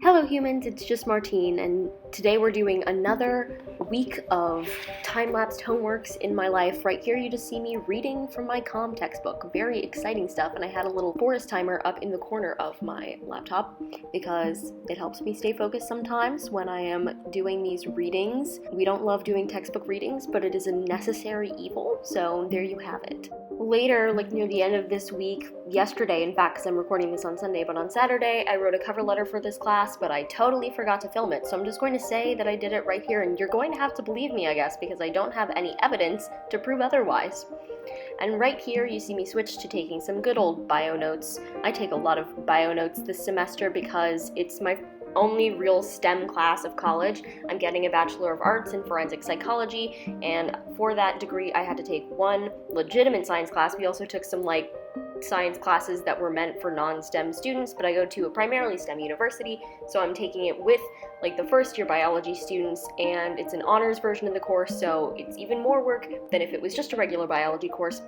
Hello humans, it's just Martine, and today we're doing another week of time-lapsed homeworks in my life. Right here you just see me reading from my comm textbook. Very exciting stuff, and I had a little forest timer up in the corner of my laptop because it helps me stay focused sometimes when I am doing these readings. We don't love doing textbook readings, but it is a necessary evil, so there you have it. Later, near the end of this week, yesterday in fact, because I'm recording this on Sunday, but on Saturday I wrote a cover letter for this class, but I totally forgot to film it, so I'm just going to say that I did it right here, and you're going to have to believe me, I guess, because I don't have any evidence to prove otherwise. And right here you see me switch to taking some good old bio notes. I take a lot of bio notes this semester because it's my only real STEM class of college. I'm getting a Bachelor of Arts in Forensic Psychology, and for that degree I had to take one legitimate science class. We also took some science classes that were meant for non-STEM students, but I go to a primarily STEM university, so I'm taking it with the first year biology students, and it's an honors version of the course, so it's even more work than if it was just a regular biology course.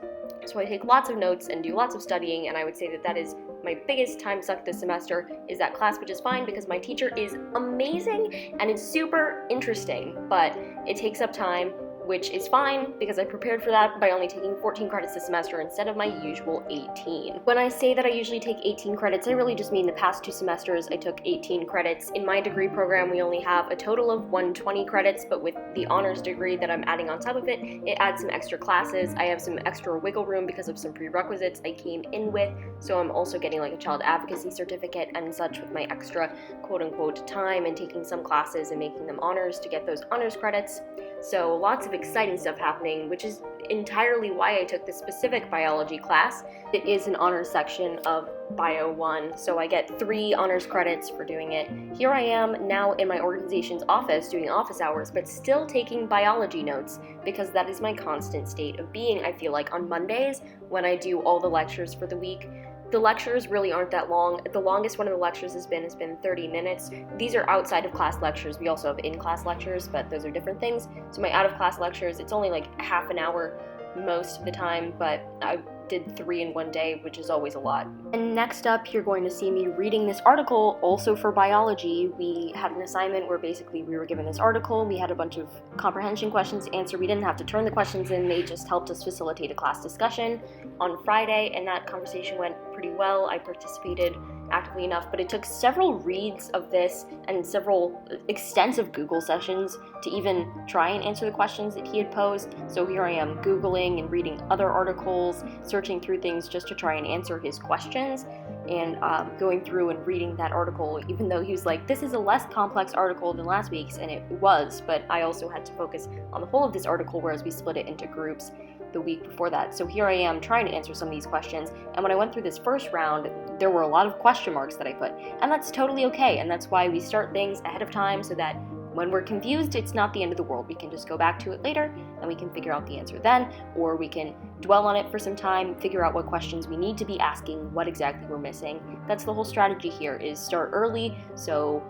So I take lots of notes and do lots of studying, and I would say that that is my biggest time suck this semester, is that class, which is fine because my teacher is amazing and it's super interesting, but it takes up time, which is fine because I prepared for that by only taking 14 credits this semester instead of my usual 18. When I say that I usually take 18 credits, I really just mean the past 2 semesters I took 18 credits. In my degree program, we only have a total of 120 credits, but with the honors degree that I'm adding on top of it, it adds some extra classes. I have some extra wiggle room because of some prerequisites I came in with, so I'm also getting a child advocacy certificate and such with my extra quote-unquote time and taking some classes and making them honors to get those honors credits. So lots of exciting stuff happening, which is entirely why I took this specific biology class. It is an honors section of Bio 1, so I get 3 honors credits for doing it. Here I am now in my organization's office doing office hours, but still taking biology notes because that is my constant state of being, I feel like, on Mondays when I do all the lectures for the week. The lectures really aren't that long. The longest one of the lectures has been 30 minutes. These are outside of class lectures. We also have in-class lectures, but those are different things. So my out-of-class lectures, it's only half an hour most of the time, but I did 3 in one day, which is always a lot. And next up, you're going to see me reading this article, also for biology. We had an assignment where basically we were given this article, we had a bunch of comprehension questions to answer. We didn't have to turn the questions in, they just helped us facilitate a class discussion on Friday, and that conversation went pretty well. I participated actively enough, but it took several reads of this and several extensive Google sessions to even try and answer the questions that he had posed. So here I am Googling and reading other articles, searching through things just to try and answer his questions, and going through and reading that article, even though he was like, this is a less complex article than last week's, and it was, but I also had to focus on the whole of this article, whereas we split it into groups the week before that. So here I am trying to answer some of these questions, and when I went through this first round, there were a lot of question marks that I put, and that's totally okay, and that's why we start things ahead of time so that when we're confused, it's not the end of the world. We can just go back to it later, and we can figure out the answer then, or we can dwell on it for some time, figure out what questions we need to be asking, what exactly we're missing. That's the whole strategy here, is start early, so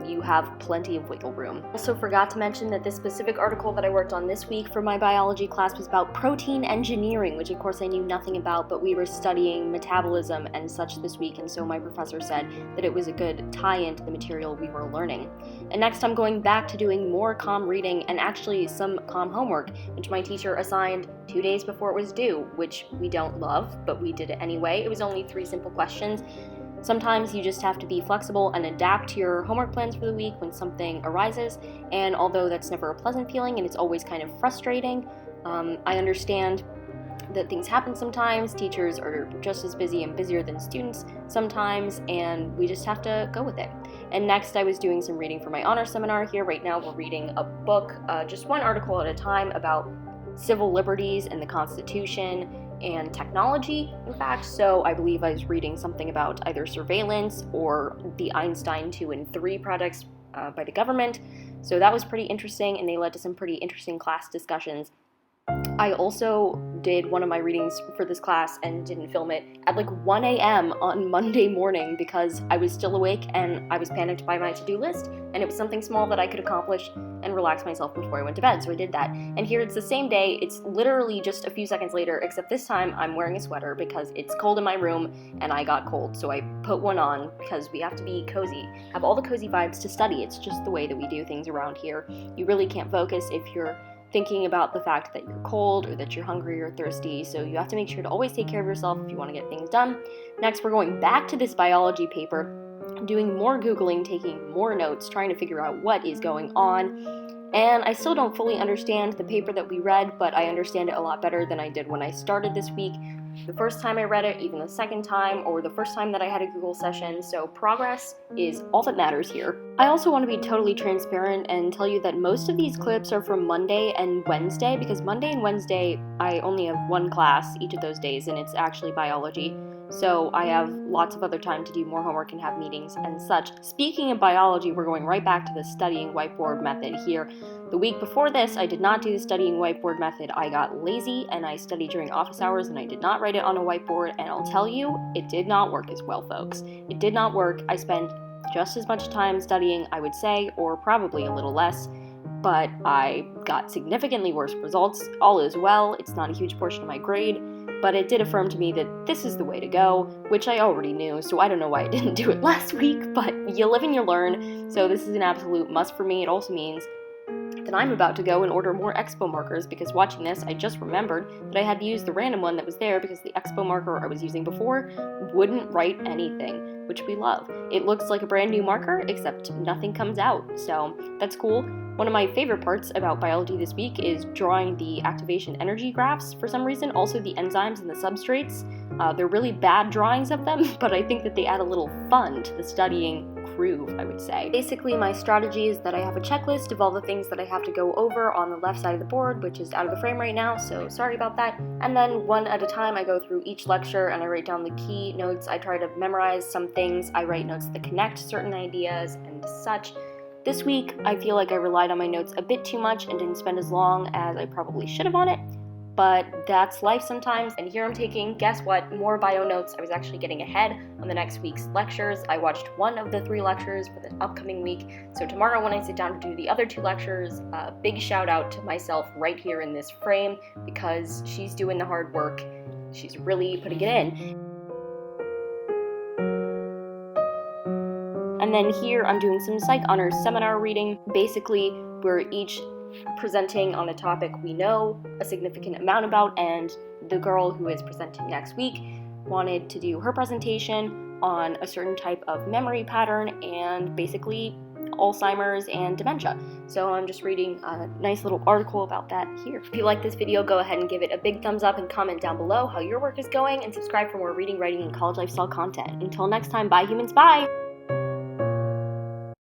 you have plenty of wiggle room. Also forgot to mention that this specific article that I worked on this week for my biology class was about protein engineering, which of course I knew nothing about, but we were studying metabolism and such this week, and so my professor said that it was a good tie-in to the material we were learning. And next I'm going back to doing more comm reading and actually some comm homework, which my teacher assigned 2 days before it was due, which we don't love, but we did it anyway. It was only 3 simple questions. Sometimes you just have to be flexible and adapt to your homework plans for the week when something arises, and although that's never a pleasant feeling and it's always kind of frustrating, I understand that things happen sometimes. Teachers are just as busy and busier than students sometimes, and we just have to go with it. And next I was doing some reading for my honor seminar here. Right now we're reading a book, just one article at a time, about civil liberties and the Constitution and technology, in fact. So I believe I was reading something about either surveillance or the Einstein 2 and 3 projects by the government. So that was pretty interesting, and they led to some pretty interesting class discussions. I also did one of my readings for this class and didn't film it at like 1 a.m. on Monday morning because I was still awake and I was panicked by my to-do list, and it was something small that I could accomplish and relax myself before I went to bed, so I did that. And here it's the same day, it's literally just a few seconds later, except this time I'm wearing a sweater because it's cold in my room and I got cold, so I put one on because we have to be cozy, have all the cozy vibes to study. It's just the way that we do things around here. You really can't focus if you're thinking about the fact that you're cold or that you're hungry or thirsty, so you have to make sure to always take care of yourself if you want to get things done. Next, we're going back to this biology paper, doing more Googling, taking more notes, trying to figure out what is going on. And I still don't fully understand the paper that we read, but I understand it a lot better than I did when I started this week. The first time I read it, even the second time, or the first time that I had a Google session, so progress is all that matters here. I also want to be totally transparent and tell you that most of these clips are from Monday and Wednesday, because Monday and Wednesday I only have one class each of those days, and it's actually biology. So I have lots of other time to do more homework and have meetings and such. Speaking of biology, we're going right back to the studying whiteboard method here. The week before this, I did not do the studying whiteboard method. I got lazy and I studied during office hours and I did not write it on a whiteboard, and I'll tell you, it did not work as well, folks. It did not work. I spent just as much time studying, I would say, or probably a little less, but I got significantly worse results. All is well. It's not a huge portion of my grade, but it did affirm to me that this is the way to go, which I already knew, so I don't know why I didn't do it last week, but you live and you learn, so this is an absolute must for me. It also means that I'm about to go and order more Expo markers, because watching this, I just remembered that I had to use the random one that was there because the Expo marker I was using before wouldn't write anything, which we love. It looks like a brand new marker, except nothing comes out, so that's cool. One of my favorite parts about biology this week is drawing the activation energy graphs for some reason, also the enzymes and the substrates. They're really bad drawings of them, but I think that they add a little fun to the studying groove, I would say. Basically, my strategy is that I have a checklist of all the things that I have to go over on the left side of the board, which is out of the frame right now, so sorry about that. And then one at a time, I go through each lecture and I write down the key notes. I try to memorize some things. I write notes that connect certain ideas and such. This week, I feel like I relied on my notes a bit too much and didn't spend as long as I probably should have on it, but that's life sometimes. And here I'm taking, guess what, more bio notes. I was actually getting ahead on the next week's lectures. I watched one of the 3 lectures for the upcoming week, so tomorrow when I sit down to do the other 2 lectures, big shout out to myself right here in this frame, because she's doing the hard work. She's really putting it in. And then here I'm doing some Psych Honors seminar reading. Basically, we're each presenting on a topic we know a significant amount about, and the girl who is presenting next week wanted to do her presentation on a certain type of memory pattern and basically Alzheimer's and dementia. So I'm just reading a nice little article about that here. If you like this video, go ahead and give it a big thumbs up and comment down below how your work is going, and subscribe for more reading, writing, and college lifestyle content. Until next time, bye humans, bye!